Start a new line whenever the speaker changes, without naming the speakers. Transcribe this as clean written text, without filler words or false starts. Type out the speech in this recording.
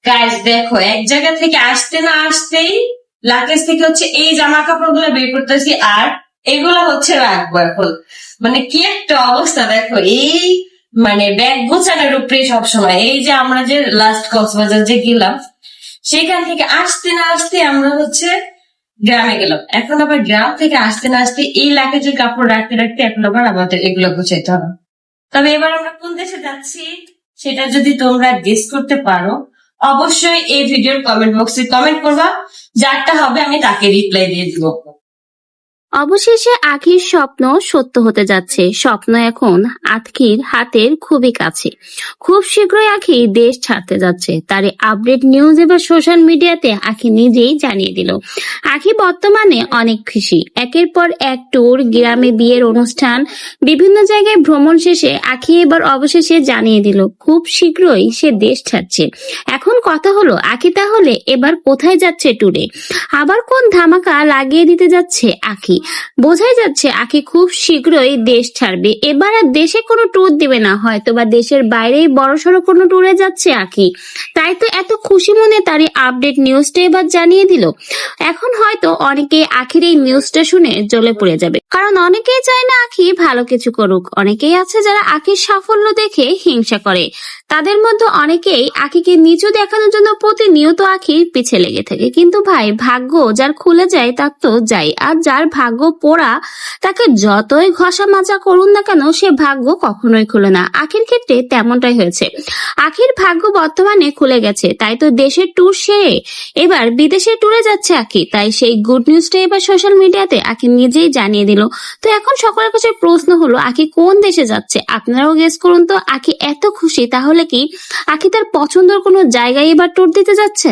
Guys দেখো, এক জায়গা থেকে আসতে না আসতেই লাকেজ থেকে হচ্ছে এই জামা কাপড় গুলো বের করতেছি, আর এগুলো হচ্ছে রাখবো এখন। মানে কি একটা অবস্থা দেখো, এই মানে ব্যাগ গোছানোর উপরে সবসময়। এই যে আমরা যে লাস্ট কক্সবাজার যে গেলাম, সেখান থেকে আসতে না আসতে আমরা হচ্ছে গ্রামে গেলাম। এখন আবার গ্রাম থেকে আসতে না আসতে এই লাগেজের কাপড় রাখতে রাখতে এখন আবার আমাদের এগুলো গুছাইতে হবে। তবে এবার আমরা কোন দেশে যাচ্ছি সেটা যদি তোমরা গেস করতে পারো, অবশ্যই এই ভিডিওর কমেন্ট বক্সে কমেন্ট করবা, যারটা হবে আমি তাকে রিপ্লাই দিয়ে দিব।
অবশেষে আখির স্বপ্ন সত্য হতে যাচ্ছে। স্বপ্ন এখন আখির হাতের খুবই কাছে। খুব শীঘ্রই আখি দেশ ছাড়তে যাচ্ছে। তার আপডেট নিউজ এবার সোশ্যাল মিডিয়াতে আখি নিজেই জানিয়ে দিল। আখি বর্তমানে অনেক খুশি। একের পর এক ট্যুর, গ্রামে বিয়ের অনুষ্ঠান, বিভিন্ন জায়গায় ভ্রমণ শেষে আখি এবার অবশেষে জানিয়ে দিল খুব শীঘ্রই সে দেশ ছাড়ছে। এখন কথা হলো আখি তাহলে এবার কোথায় যাচ্ছে ট্যুরে, আবার কোন ধামাকা লাগিয়ে দিতে যাচ্ছে আখি। বোঝাই যাচ্ছে আখি খুব শীঘ্রই দেশ ছাড়বে। এবার আর দেশে কোনো ট্যুর দিবে না, হয়তো বা দেশের বাইরেই বড়সড় কোনো ট্যুরে যাচ্ছে আখি। তাই তো এত খুশি মনে তার এই আপডেট নিউজটা এবার জানিয়ে দিল। এখন হয়তো অনেকে আখির এই নিউজটা শুনে জ্বলে পড়ে যাবে, কারণ অনেকেই চায় না আখি ভালো কিছু করুক। অনেকেই আছে যারা আখির সাফল্য দেখে হিংসা করে। তাদের মধ্যে অনেকেই আখিকে নিচু দেখানোর জন্য প্রতিনিয়ত আখির পিছে লেগে থাকে। কিন্তু ভাই, ভাগ্য যার খুলে যায় তার তো যায়, আর যার ভাগ্য পোড়া তাকে যতই ঘষা মাজা করুন না কেন সে ভাগ্য কখনোই খুলে না। আখির ক্ষেত্রে তেমনটাই হয়েছে। আখির ভাগ্য বর্তমানে খুলে গেছে, তাই তো দেশের ট্যুর সেরে এবার বিদেশের ট্যুরে যাচ্ছে আখি। তাই সেই গুড নিউজটা এবার সোশ্যাল মিডিয়াতে আখি নিজেই জানিয়ে দিল। তো এখন সকলের কাছে প্রশ্ন হলো আখি কোন দেশে যাচ্ছে, আপনারাও গেস করুন তো। আখি এত খুশি, তাহলে কি আখি তার পছন্দের কোনো জায়গায় এবার ট্যুর দিতে যাচ্ছে?